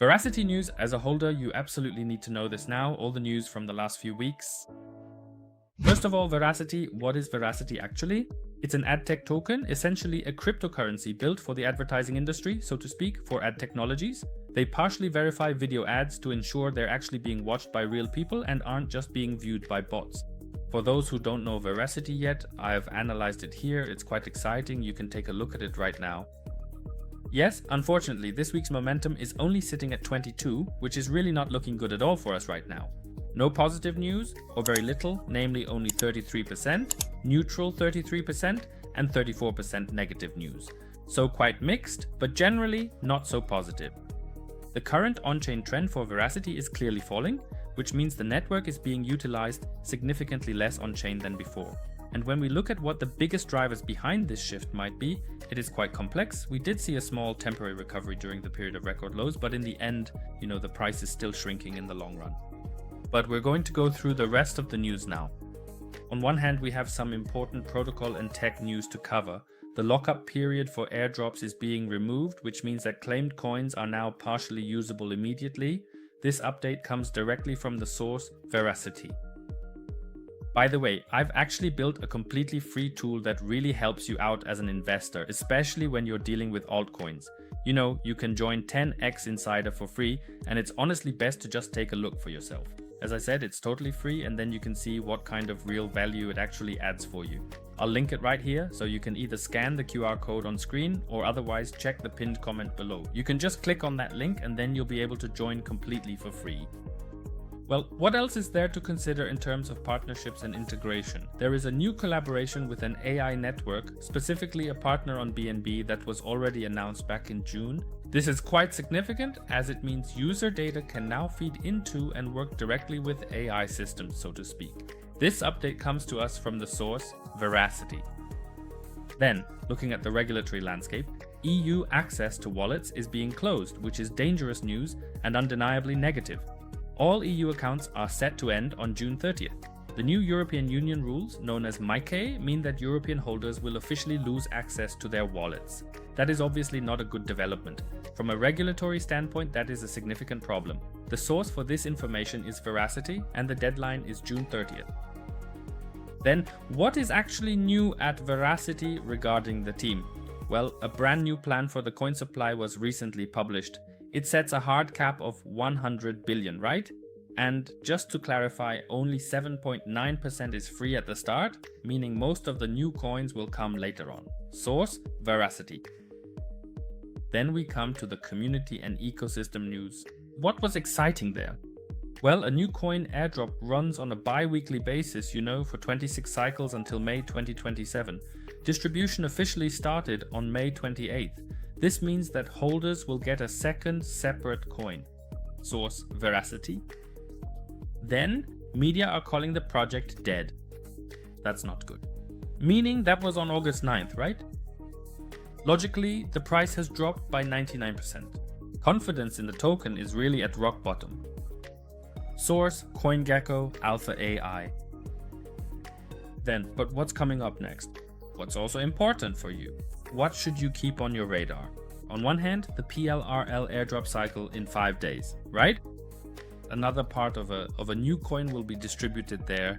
Verasity news, as a holder, you absolutely need to know this now, all the news from the last few weeks. First of all, Verasity. What is Verasity actually? It's an ad tech token, essentially a cryptocurrency built for the advertising industry, so to speak, for ad technologies. They partially verify video ads to ensure they're actually being watched by real people and aren't just being viewed by bots. For those who don't know Verasity yet, I've analyzed it here. It's quite exciting. You can take a look at it right now. Yes, unfortunately, this week's momentum is only sitting at 22, which is really not looking good at all for us right now. No positive news, or very little, namely only 33%, neutral 33%, and 34% negative news. So quite mixed, but generally not so positive. The current on-chain trend for Verasity is clearly falling, which means the network is being utilized significantly less on-chain than before. And when we look at what the biggest drivers behind this shift might be, it is quite complex. We did see a small temporary recovery during the period of record lows, but in the end, the price is still shrinking in the long run. But we're going to go through the rest of the news now. On one hand, we have some important protocol and tech news to cover. The lockup period for airdrops is being removed, which means that claimed coins are now partially usable immediately. This update comes directly from the source, Verasity. By the way, I've actually built a completely free tool that really helps you out as an investor, especially when you're dealing with altcoins. You can join 10x Insider for free, and it's honestly best to just take a look for yourself. As I said, it's totally free, and then you can see what kind of real value it actually adds for you. I'll link it right here, so you can either scan the QR code on screen or otherwise check the pinned comment below. You can just click on that link and then you'll be able to join completely for free. Well, what else is there to consider in terms of partnerships and integration? There is a new collaboration with an AI network, specifically a partner on BNB that was already announced back in June. This is quite significant as it means user data can now feed into and work directly with AI systems, so to speak. This update comes to us from the source, Verasity. Then, looking at the regulatory landscape, EU access to wallets is being closed, which is dangerous news and undeniably negative. All EU accounts are set to end on June 30th. The new European Union rules, known as MiCA, mean that European holders will officially lose access to their wallets. That is obviously not a good development. From a regulatory standpoint, that is a significant problem. The source for this information is Verasity, and the deadline is June 30th. Then, what is actually new at Verasity regarding the team? Well, a brand new plan for the coin supply was recently published. It sets a hard cap of 100 billion, right? And just to clarify, only 7.9% is free at the start, meaning most of the new coins will come later on. Source, Verasity. Then we come to the community and ecosystem news. What was exciting there? Well, a new coin airdrop runs on a bi-weekly basis, for 26 cycles until May 2027. Distribution officially started on May 28th. This means that holders will get a second separate coin. Source, Verasity. Then, media are calling the project dead. That's not good. Meaning that was on August 9th, right? Logically, the price has dropped by 99%. Confidence in the token is really at rock bottom. Source, CoinGecko, Alpha AI. Then, but what's coming up next? What's also important for you? What should you keep on your radar? On one hand, the PLRL airdrop cycle in 5 days, right? Another part of a new coin will be distributed there.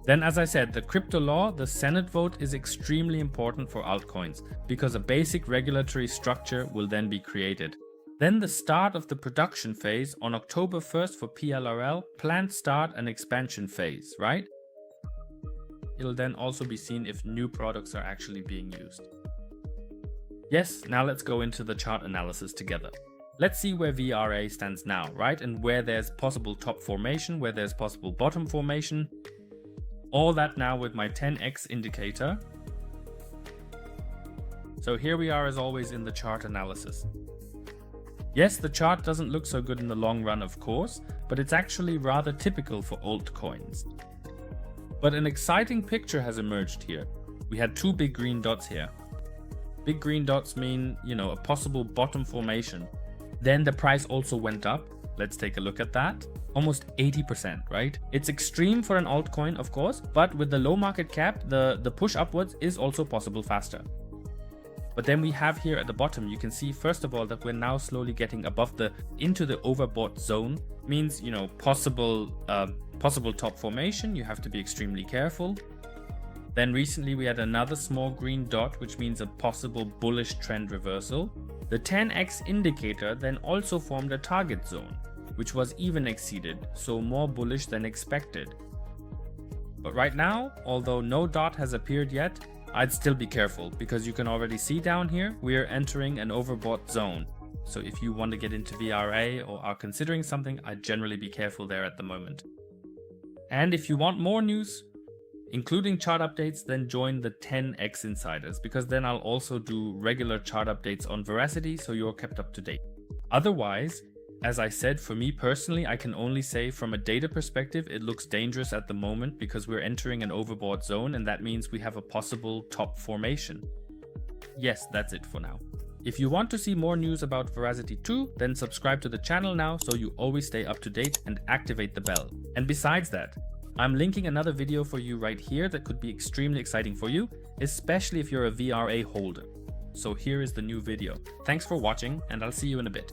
Then, as I said, the crypto law, the Senate vote is extremely important for altcoins because a basic regulatory structure will then be created. Then the start of the production phase on October 1st for PLRL, planned start and expansion phase, right? It'll then also be seen if new products are actually being used. Yes, now let's go into the chart analysis together. Let's see where VRA stands now, right? And where there's possible top formation, where there's possible bottom formation. All that now with my 10x indicator. So here we are as always in the chart analysis. Yes, the chart doesn't look so good in the long run, of course, but it's actually rather typical for altcoins. But an exciting picture has emerged here. We had two big green dots here. Big green dots mean, a possible bottom formation. Then the price also went up. Let's take a look at that. Almost 80%, right? It's extreme for an altcoin, of course, but with the low market cap, the push upwards is also possible faster. But then we have here at the bottom, you can see first of all that we're now slowly getting above into the overbought zone. Means, you know, possible top formation. You have to be extremely careful. Then recently we had another small green dot, which means a possible bullish trend reversal. The 10x indicator then also formed a target zone, which was even exceeded, so more bullish than expected. But right now, although no dot has appeared yet, I'd still be careful because you can already see down here we are entering an overbought zone. So if you want to get into VRA or are considering something, I'd generally be careful there at the moment. And if you want more news, including chart updates, then join the 10x Insiders, because then I'll also do regular chart updates on Verasity so you're kept up to date. Otherwise, as I said, for me personally, I can only say from a data perspective, it looks dangerous at the moment because we're entering an overbought zone, and that means we have a possible top formation. Yes, that's it for now. If you want to see more news about Verasity 2, then subscribe to the channel now so you always stay up to date and activate the bell. And besides that, I'm linking another video for you right here that could be extremely exciting for you, especially if you're a VRA holder. So here is the new video. Thanks for watching, and I'll see you in a bit.